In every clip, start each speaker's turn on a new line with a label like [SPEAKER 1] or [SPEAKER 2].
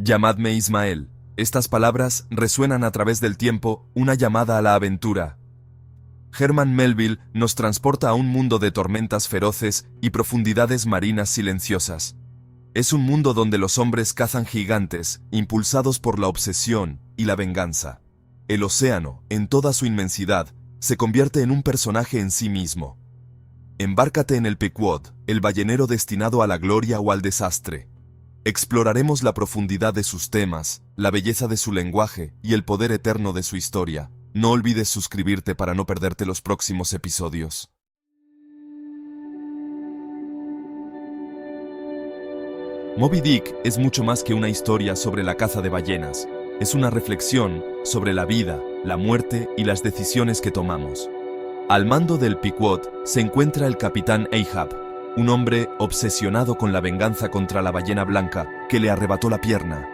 [SPEAKER 1] Llamadme Ismael. Estas palabras resuenan a través del tiempo, una llamada a la aventura. Herman Melville nos transporta a un mundo de tormentas feroces y profundidades marinas silenciosas. Es un mundo donde los hombres cazan gigantes, impulsados por la obsesión y la venganza. El océano, en toda su inmensidad, se convierte en un personaje en sí mismo. Embárcate en el Pequod, el ballenero destinado a la gloria o al desastre. Exploraremos la profundidad de sus temas, la belleza de su lenguaje y el poder eterno de su historia. No olvides suscribirte para no perderte los próximos episodios. Moby Dick es mucho más que una historia sobre la caza de ballenas. Es una reflexión sobre la vida, la muerte y las decisiones que tomamos. Al mando del Pequod se encuentra el capitán Ahab, un hombre obsesionado con la venganza contra la ballena blanca que le arrebató la pierna.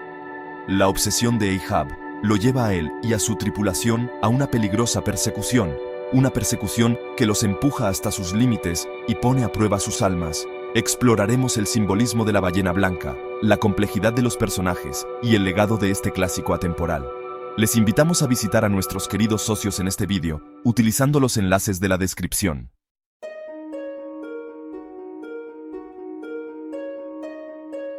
[SPEAKER 1] La obsesión de Ahab lo lleva a él y a su tripulación a una peligrosa persecución, una persecución que los empuja hasta sus límites y pone a prueba sus almas. Exploraremos el simbolismo de la ballena blanca, la complejidad de los personajes y el legado de este clásico atemporal. Les invitamos a visitar a nuestros queridos socios en este vídeo, utilizando los enlaces de la descripción.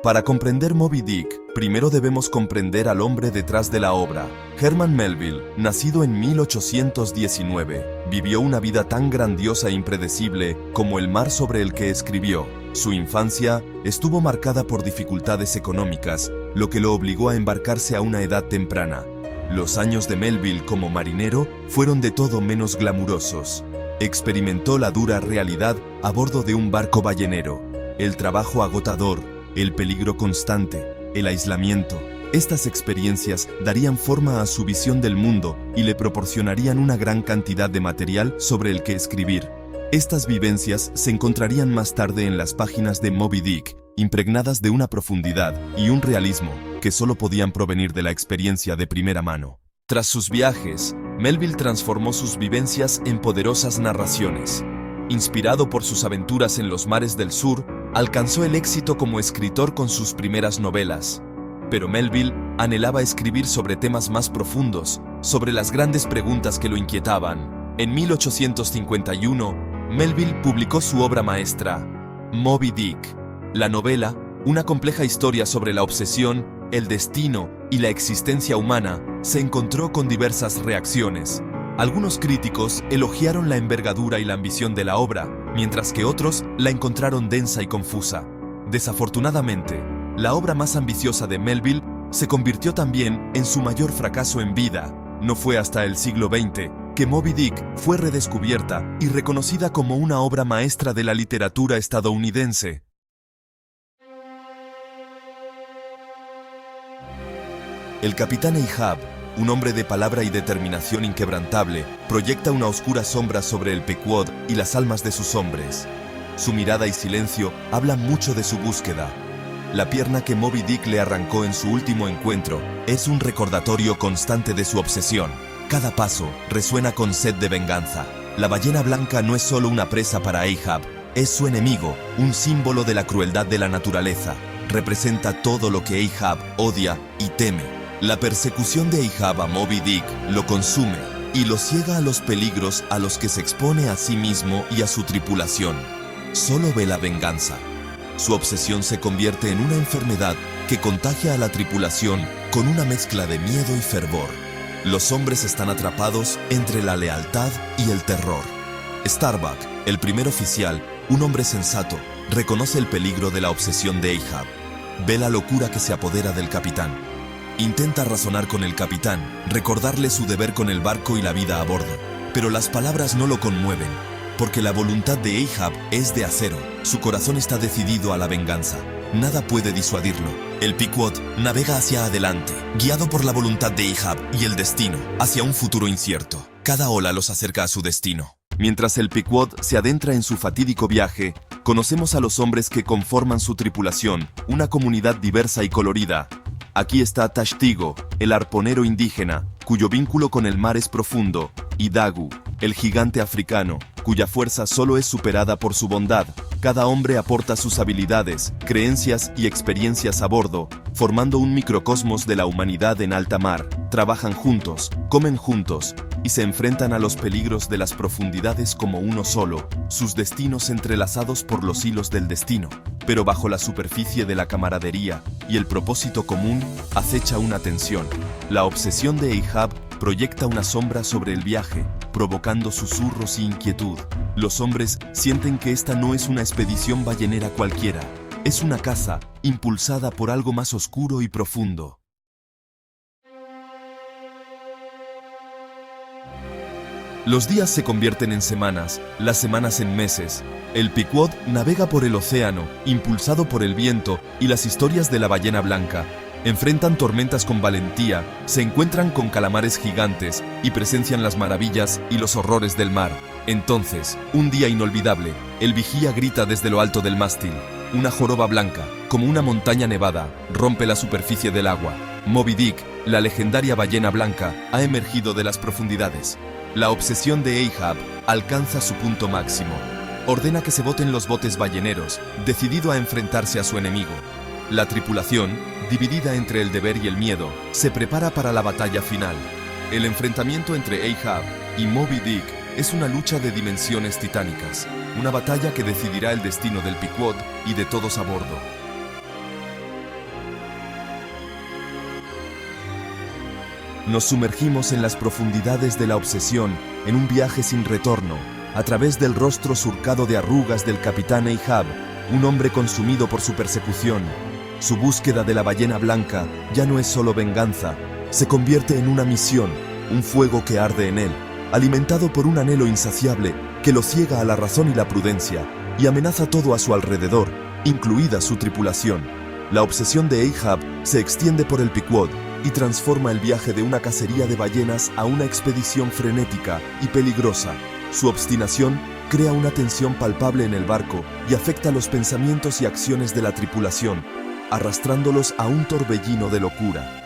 [SPEAKER 1] Para comprender Moby Dick, primero debemos comprender al hombre detrás de la obra. Herman Melville, nacido en 1819, vivió una vida tan grandiosa e impredecible como el mar sobre el que escribió. Su infancia estuvo marcada por dificultades económicas, lo que lo obligó a embarcarse a una edad temprana. Los años de Melville como marinero fueron de todo menos glamurosos. Experimentó la dura realidad a bordo de un barco ballenero, el trabajo agotador, el peligro constante, el aislamiento. Estas experiencias darían forma a su visión del mundo y le proporcionarían una gran cantidad de material sobre el que escribir. Estas vivencias se encontrarían más tarde en las páginas de Moby Dick, impregnadas de una profundidad y un realismo que solo podían provenir de la experiencia de primera mano. Tras sus viajes, Melville transformó sus vivencias en poderosas narraciones. Inspirado por sus aventuras en los mares del sur, alcanzó el éxito como escritor con sus primeras novelas. Pero Melville anhelaba escribir sobre temas más profundos, sobre las grandes preguntas que lo inquietaban. En 1851, Melville publicó su obra maestra, Moby Dick. La novela, una compleja historia sobre la obsesión, el destino y la existencia humana, se encontró con diversas reacciones. Algunos críticos elogiaron la envergadura y la ambición de la obra, mientras que otros la encontraron densa y confusa. Desafortunadamente, la obra más ambiciosa de Melville se convirtió también en su mayor fracaso en vida. No fue hasta el siglo XX que Moby Dick fue redescubierta y reconocida como una obra maestra de la literatura estadounidense. El capitán Ahab, un hombre de palabra y determinación inquebrantable, proyecta una oscura sombra sobre el Pequod y las almas de sus hombres. Su mirada y silencio hablan mucho de su búsqueda. La pierna que Moby Dick le arrancó en su último encuentro es un recordatorio constante de su obsesión. Cada paso resuena con sed de venganza. La ballena blanca no es solo una presa para Ahab, es su enemigo, un símbolo de la crueldad de la naturaleza. Representa todo lo que Ahab odia y teme. La persecución de Ahab a Moby Dick lo consume y lo ciega a los peligros a los que se expone a sí mismo y a su tripulación. Solo ve la venganza. Su obsesión se convierte en una enfermedad que contagia a la tripulación con una mezcla de miedo y fervor. Los hombres están atrapados entre la lealtad y el terror. Starbuck, el primer oficial, un hombre sensato, reconoce el peligro de la obsesión de Ahab. Ve la locura que se apodera del capitán. Intenta razonar con el capitán, recordarle su deber con el barco y la vida a bordo. Pero las palabras no lo conmueven, porque la voluntad de Ahab es de acero. Su corazón está decidido a la venganza. Nada puede disuadirlo. El Pequod navega hacia adelante, guiado por la voluntad de Ahab y el destino, hacia un futuro incierto. Cada ola los acerca a su destino. Mientras el Pequod se adentra en su fatídico viaje, conocemos a los hombres que conforman su tripulación, una comunidad diversa y colorida. Aquí está Tashtigo, el arponero indígena, cuyo vínculo con el mar es profundo, y Dagu, el gigante africano, cuya fuerza solo es superada por su bondad. Cada hombre aporta sus habilidades, creencias y experiencias a bordo, formando un microcosmos de la humanidad en alta mar. Trabajan juntos, comen juntos y se enfrentan a los peligros de las profundidades como uno solo, sus destinos entrelazados por los hilos del destino. Pero bajo la superficie de la camaradería y el propósito común acecha una tensión. La obsesión de Ahab proyecta una sombra sobre el viaje, provocando susurros y inquietud. Los hombres sienten que esta no es una expedición ballenera cualquiera, es una caza impulsada por algo más oscuro y profundo. Los días se convierten en semanas, las semanas en meses. El Pequod navega por el océano, impulsado por el viento y las historias de la ballena blanca. Enfrentan tormentas con valentía, se encuentran con calamares gigantes y presencian las maravillas y los horrores del mar. Entonces, un día inolvidable, el vigía grita desde lo alto del mástil. Una joroba blanca, como una montaña nevada, rompe la superficie del agua. Moby Dick, la legendaria ballena blanca, ha emergido de las profundidades. La obsesión de Ahab alcanza su punto máximo. Ordena que se boten los botes balleneros, decidido a enfrentarse a su enemigo. La tripulación, dividida entre el deber y el miedo, se prepara para la batalla final. El enfrentamiento entre Ahab y Moby Dick es una lucha de dimensiones titánicas, una batalla que decidirá el destino del Pequod y de todos a bordo. Nos sumergimos en las profundidades de la obsesión, en un viaje sin retorno, a través del rostro surcado de arrugas del capitán Ahab, un hombre consumido por su persecución. Su búsqueda de la ballena blanca ya no es solo venganza, se convierte en una misión, un fuego que arde en él, alimentado por un anhelo insaciable que lo ciega a la razón y la prudencia, y amenaza todo a su alrededor, incluida su tripulación. La obsesión de Ahab se extiende por el Pequod y transforma el viaje de una cacería de ballenas a una expedición frenética y peligrosa. Su obstinación crea una tensión palpable en el barco y afecta los pensamientos y acciones de la tripulación, arrastrándolos a un torbellino de locura.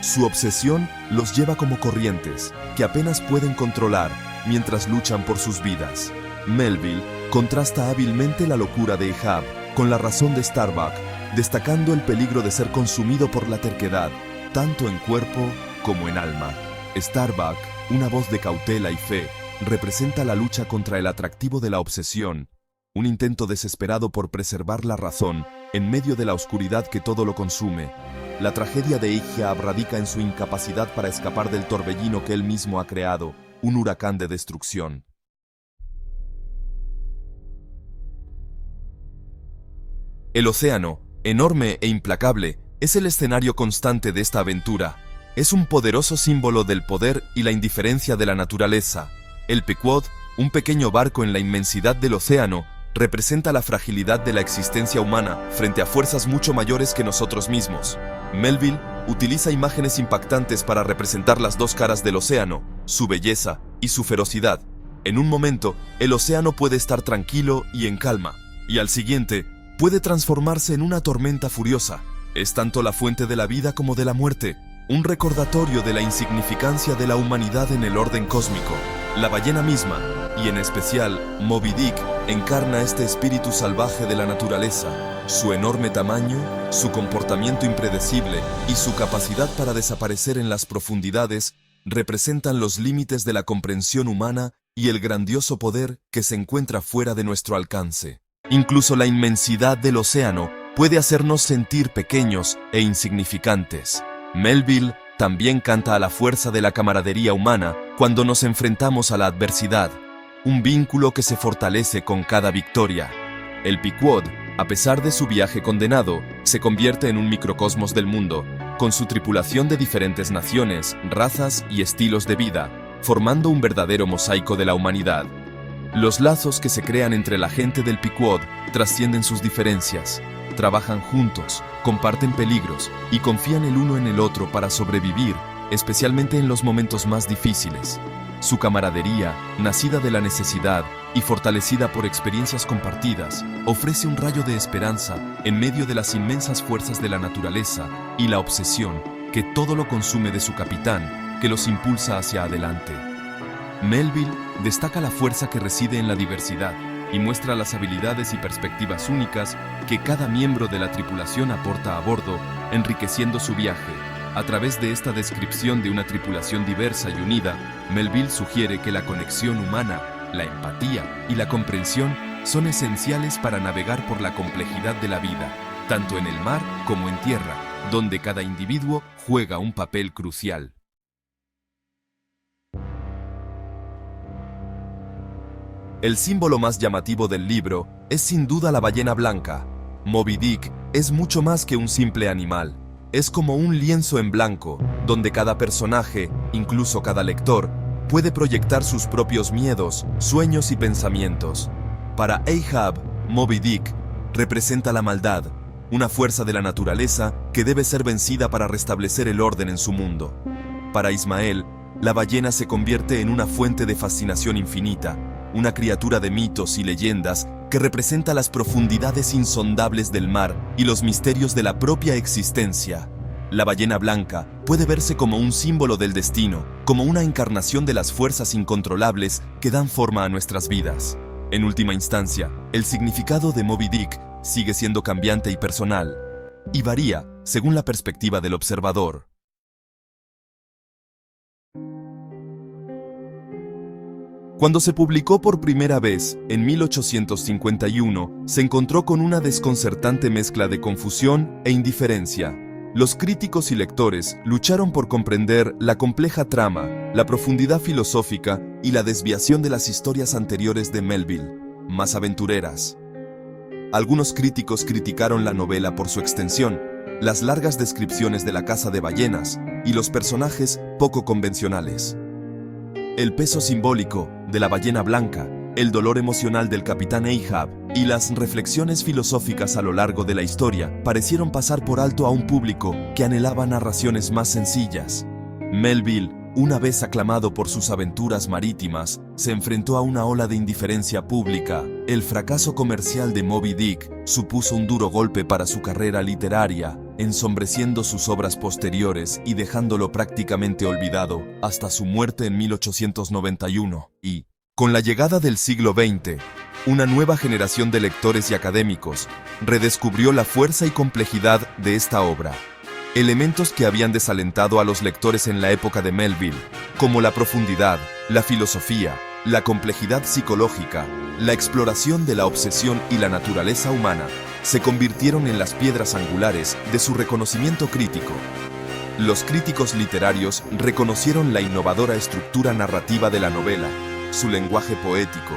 [SPEAKER 1] Su obsesión los lleva como corrientes, que apenas pueden controlar mientras luchan por sus vidas. Melville contrasta hábilmente la locura de Ahab con la razón de Starbuck, destacando el peligro de ser consumido por la terquedad, tanto en cuerpo como en alma. Starbuck, una voz de cautela y fe, representa la lucha contra el atractivo de la obsesión, un intento desesperado por preservar la razón en medio de la oscuridad que todo lo consume. La tragedia de Ahab radica en su incapacidad para escapar del torbellino que él mismo ha creado, un huracán de destrucción. El océano, enorme e implacable, es el escenario constante de esta aventura. Es un poderoso símbolo del poder y la indiferencia de la naturaleza. El Pequod, un pequeño barco en la inmensidad del océano, representa la fragilidad de la existencia humana frente a fuerzas mucho mayores que nosotros mismos. Melville utiliza imágenes impactantes para representar las dos caras del océano, su belleza y su ferocidad. En un momento, el océano puede estar tranquilo y en calma, y al siguiente, puede transformarse en una tormenta furiosa. Es tanto la fuente de la vida como de la muerte, un recordatorio de la insignificancia de la humanidad en el orden cósmico. La ballena misma, y en especial Moby Dick, encarna este espíritu salvaje de la naturaleza. Su enorme tamaño, su comportamiento impredecible y su capacidad para desaparecer en las profundidades representan los límites de la comprensión humana y el grandioso poder que se encuentra fuera de nuestro alcance. Incluso la inmensidad del océano puede hacernos sentir pequeños e insignificantes. Melville también canta a la fuerza de la camaradería humana cuando nos enfrentamos a la adversidad, un vínculo que se fortalece con cada victoria. El Pequod, a pesar de su viaje condenado, se convierte en un microcosmos del mundo, con su tripulación de diferentes naciones, razas y estilos de vida, formando un verdadero mosaico de la humanidad. Los lazos que se crean entre la gente del Pequod trascienden sus diferencias. Trabajan juntos, comparten peligros y confían el uno en el otro para sobrevivir, especialmente en los momentos más difíciles. Su camaradería, nacida de la necesidad y fortalecida por experiencias compartidas, ofrece un rayo de esperanza en medio de las inmensas fuerzas de la naturaleza y la obsesión que todo lo consume de su capitán, que los impulsa hacia adelante. Melville destaca la fuerza que reside en la diversidad. y muestra las habilidades y perspectivas únicas que cada miembro de la tripulación aporta a bordo, enriqueciendo su viaje. A través de esta descripción de una tripulación diversa y unida, Melville sugiere que la conexión humana, la empatía y la comprensión son esenciales para navegar por la complejidad de la vida, tanto en el mar como en tierra, donde cada individuo juega un papel crucial. El símbolo más llamativo del libro es sin duda la ballena blanca. Moby Dick es mucho más que un simple animal. Es como un lienzo en blanco, donde cada personaje, incluso cada lector, puede proyectar sus propios miedos, sueños y pensamientos. Para Ahab, Moby Dick representa la maldad, una fuerza de la naturaleza que debe ser vencida para restablecer el orden en su mundo. Para Ismael, la ballena se convierte en una fuente de fascinación infinita, una criatura de mitos y leyendas que representa las profundidades insondables del mar y los misterios de la propia existencia. La ballena blanca puede verse como un símbolo del destino, como una encarnación de las fuerzas incontrolables que dan forma a nuestras vidas. En última instancia, el significado de Moby Dick sigue siendo cambiante y personal, y varía según la perspectiva del observador. Cuando se publicó por primera vez, en 1851, se encontró con una desconcertante mezcla de confusión e indiferencia. Los críticos y lectores lucharon por comprender la compleja trama, la profundidad filosófica y la desviación de las historias anteriores de Melville, más aventureras. Algunos críticos criticaron la novela por su extensión, las largas descripciones de la caza de ballenas y los personajes poco convencionales. El peso simbólico de la ballena blanca, el dolor emocional del capitán Ahab y las reflexiones filosóficas a lo largo de la historia parecieron pasar por alto a un público que anhelaba narraciones más sencillas. Melville, una vez aclamado por sus aventuras marítimas, se enfrentó a una ola de indiferencia pública. El fracaso comercial de Moby Dick supuso un duro golpe para su carrera literaria, ensombreciendo sus obras posteriores y dejándolo prácticamente olvidado hasta su muerte en 1891. Y, con la llegada del siglo XX, una nueva generación de lectores y académicos redescubrió la fuerza y complejidad de esta obra. Elementos que habían desalentado a los lectores en la época de Melville, como la profundidad, la filosofía, la complejidad psicológica, la exploración de la obsesión y la naturaleza humana, se convirtieron en las piedras angulares de su reconocimiento crítico. Los críticos literarios reconocieron la innovadora estructura narrativa de la novela, su lenguaje poético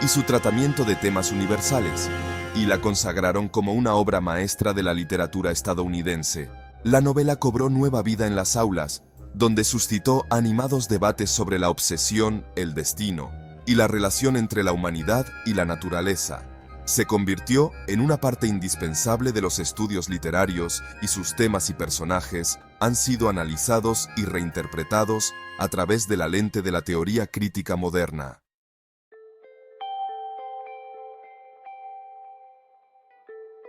[SPEAKER 1] y su tratamiento de temas universales, y la consagraron como una obra maestra de la literatura estadounidense. La novela cobró nueva vida en las aulas, donde suscitó animados debates sobre la obsesión, el destino y la relación entre la humanidad y la naturaleza. Se convirtió en una parte indispensable de los estudios literarios y sus temas y personajes han sido analizados y reinterpretados a través de la lente de la teoría crítica moderna.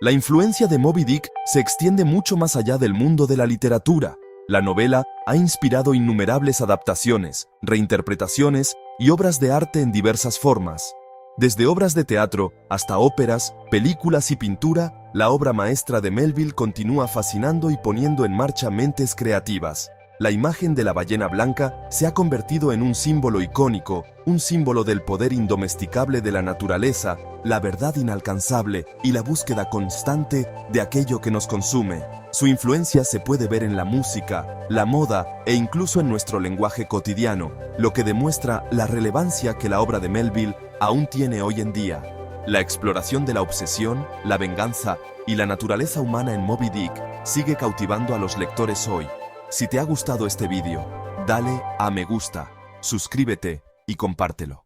[SPEAKER 1] La influencia de Moby Dick se extiende mucho más allá del mundo de la literatura. La novela ha inspirado innumerables adaptaciones, reinterpretaciones y obras de arte en diversas formas. Desde obras de teatro hasta óperas, películas y pintura, la obra maestra de Melville continúa fascinando y poniendo en marcha mentes creativas. La imagen de la ballena blanca se ha convertido en un símbolo icónico, un símbolo del poder indomesticable de la naturaleza, la verdad inalcanzable y la búsqueda constante de aquello que nos consume. Su influencia se puede ver en la música, la moda e incluso en nuestro lenguaje cotidiano, lo que demuestra la relevancia que la obra de Melville aún tiene hoy en día. La exploración de la obsesión, la venganza y la naturaleza humana en Moby Dick sigue cautivando a los lectores hoy. Si te ha gustado este vídeo, dale a me gusta, suscríbete y compártelo.